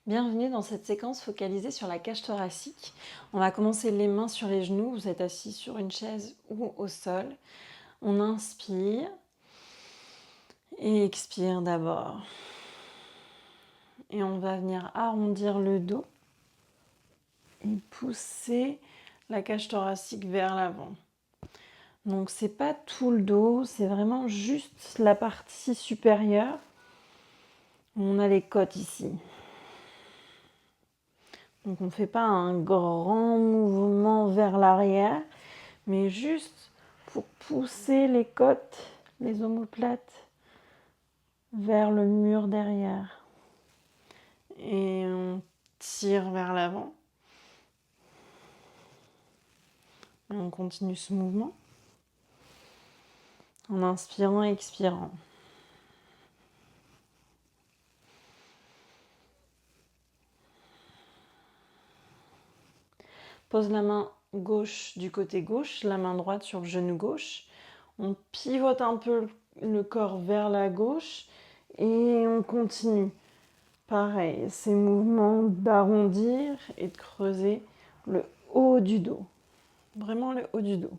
Bienvenue dans cette séquence focalisée sur la cage thoracique. On va commencer les mains sur les genoux. Vous êtes assis sur une chaise ou au sol. On inspire et expire d'abord. Et on va venir arrondir le dos et pousser la cage thoracique vers l'avant. Donc c'est pas tout le dos, c'est vraiment juste la partie supérieure. On a les côtes ici. Donc on ne fait pas un grand mouvement vers l'arrière, mais juste pour pousser les côtes, les omoplates vers le mur derrière. Et on tire vers l'avant. Et on continue ce mouvement en inspirant et expirant. Pose la main gauche du côté gauche, la main droite sur le genou gauche. On pivote un peu le corps vers la gauche et on continue. Pareil, ces mouvements d'arrondir et de creuser le haut du dos. Vraiment le haut du dos.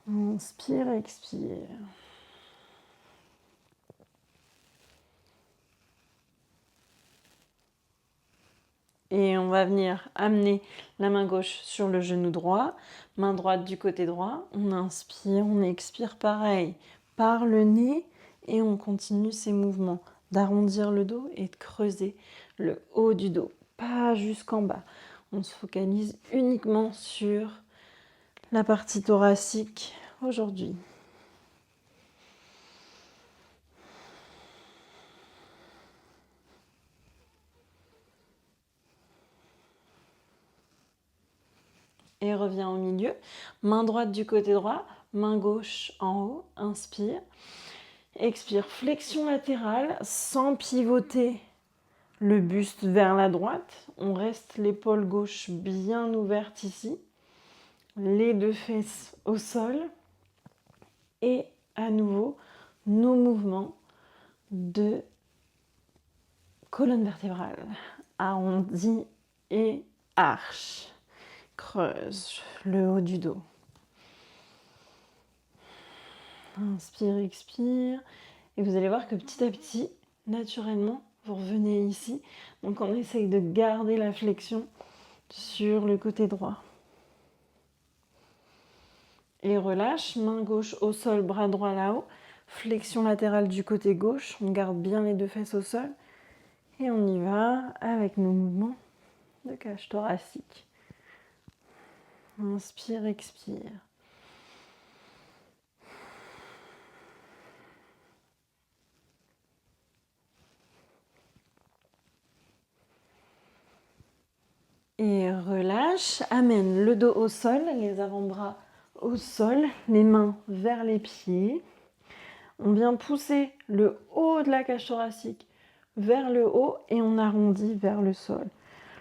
Inspire, expire. Et on va venir amener la main gauche sur le genou droit, main droite du côté droit. On inspire, on expire pareil par le nez et on continue ces mouvements d'arrondir le dos et de creuser le haut du dos, pas jusqu'en bas. On se focalise uniquement sur la partie thoracique aujourd'hui. Et reviens au milieu. Main droite du côté droit, main gauche en haut. Inspire. Expire, flexion latérale sans pivoter le buste vers la droite. On reste l'épaule gauche bien ouverte ici. Les deux fesses au sol. Et à nouveau, nos mouvements de colonne vertébrale. Arrondi et arche. Creuse le haut du dos. Inspire, expire. Et vous allez voir que petit à petit, naturellement, vous revenez ici. Donc on essaye de garder la flexion sur le côté droit. Et relâche, main gauche au sol, bras droit là-haut. Flexion latérale du côté gauche. On garde bien les deux fesses au sol. Et on y va avec nos mouvements de cage thoracique. Inspire, expire. Et relâche, amène le dos au sol, les avant-bras au sol, les mains vers les pieds. On vient pousser le haut de la cage thoracique vers le haut et on arrondit vers le sol.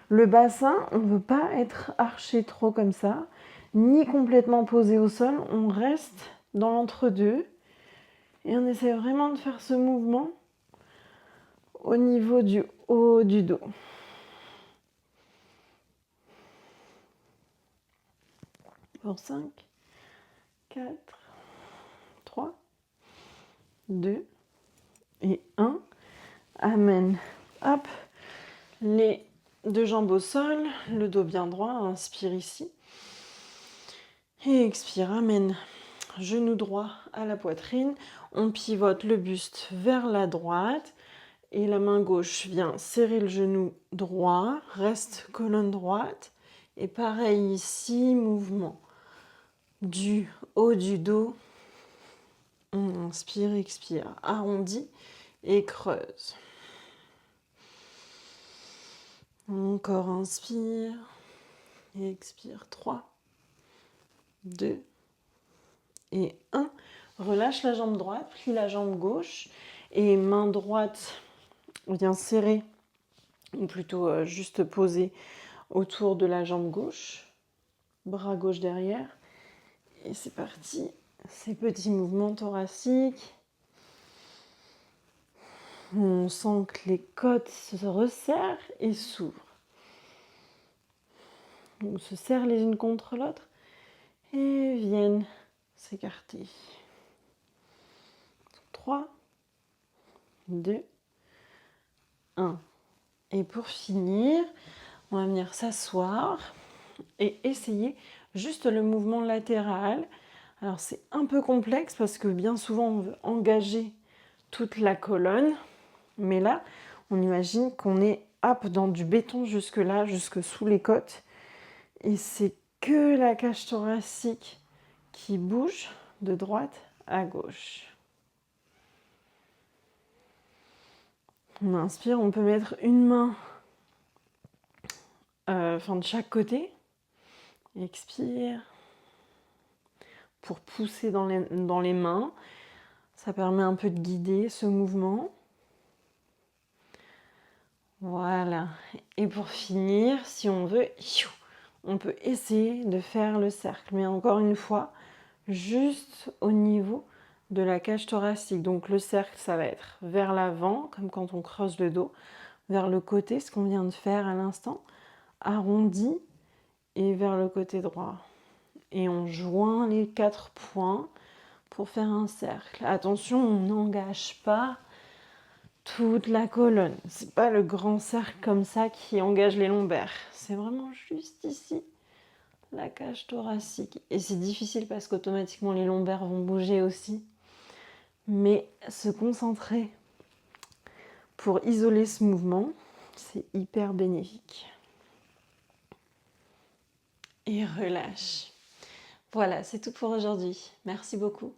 Le bassin, on ne veut pas être arché trop comme ça, ni complètement posé au sol. On reste dans l'entre-deux et on essaie vraiment de faire ce mouvement au niveau du haut du dos. Pour 5, 4, 3, 2 et 1. Amène. Hop. Les deux jambes au sol, le dos bien droit. Inspire ici. Et expire. Amène. Genou droit à la poitrine. On pivote le buste vers la droite. Et la main gauche vient serrer le genou droit. Reste colonne droite. Et pareil ici, mouvement du haut du dos. On inspire, expire, arrondit et creuse. Encore inspire et expire. 3, 2 et 1. Relâche la jambe droite, plie la jambe gauche et main droite vient serrer, ou plutôt juste poser autour de la jambe gauche. Bras gauche derrière. Et c'est parti. Ces petits mouvements thoraciques. On sent que les côtes se resserrent et s'ouvrent. On se serre les unes contre l'autre et viennent s'écarter. 3, 2, 1. Et pour finir, on va venir s'asseoir et essayer juste le mouvement latéral. Alors c'est un peu complexe parce que bien souvent on veut engager toute la colonne, mais là on imagine qu'on est dans du béton jusque là, jusque sous les côtes, et c'est que la cage thoracique qui bouge de droite à gauche. On inspire, on peut mettre une main de chaque côté. Expire pour pousser dans les mains. Ça permet un peu de guider ce mouvement. Voilà. Et pour finir, si on veut, on peut essayer de faire le cercle. Mais encore une fois, juste au niveau de la cage thoracique. Donc le cercle, ça va être vers l'avant, comme quand on creuse le dos, vers le côté, ce qu'on vient de faire à l'instant, arrondi, et vers le côté droit. Et on joint les 4 points pour faire un cercle. Attention, on n'engage pas toute la colonne. C'est pas le grand cercle comme ça qui engage les lombaires. C'est vraiment juste ici, la cage thoracique. Et c'est difficile parce qu'automatiquement les lombaires vont bouger aussi. Mais se concentrer pour isoler ce mouvement, c'est hyper bénéfique. Et relâche. Voilà, c'est tout pour aujourd'hui. Merci beaucoup.